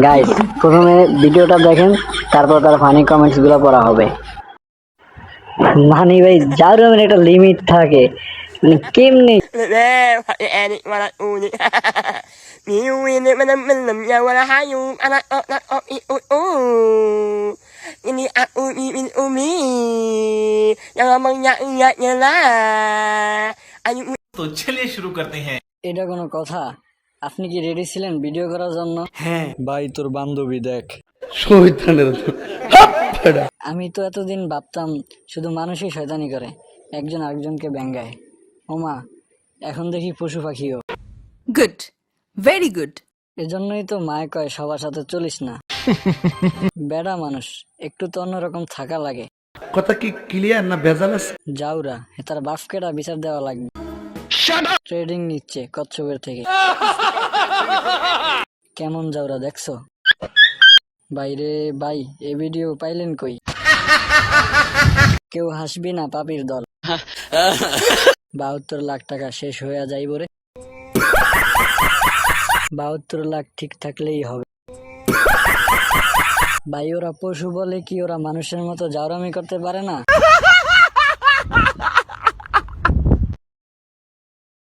Guys, প্রথমে ভিডিওটা দেখেন, তারপর তার ফানি কমেন্টস গুলো পড়া হবে। মানে ভাই, যার একটা লিমিট থাকে, মানে কেমনে Edit wala ulit. Niuwinit man niya wala hayong anak ini aku min umi yang ngomongnya enggak nyala ayo तो चलिए शुरू करते हैं। এটা কোনো কথা? আপনি কি রেডি ছিলেন ভিডিও করার জন্য? হ্যাঁ ভাই, তোর বান্ধবী দেখ। আমি তো এতদিন ভাবতাম শুধু মানুষই শয়তানি করে, একজন আরেকজনকে ব্যঙ্গায়। ওমা, এখন দেখি পশু পাখিও। Good. Very good. এজন্যই তো মায় কয় সবার সাথে চলিস না। বেড়া মানুষ, একটু তো অন্যরকম থাকা লাগে। কথা কি ক্লিয়ার না ভেজাল আছে? যাওরা তার বাপকেটা বিচার দেওয়া লাগবে। ট্রেডিং নিচ্ছে কচ্ছপের থেকে। কেমন যাওরা দেখছো? বাইরে ভাই, এ ভিডিও পাইলেন কই? কেউ হাসবি না পাপির দল। 72 লাখ টাকা শেষ হয়ে যাইব রে। 72 লাখ ঠিক থাকলেই হবে। ভাই, ওরা পশু বলে কি ওরা মানুষের মতো জাউরামি করতে পারে না?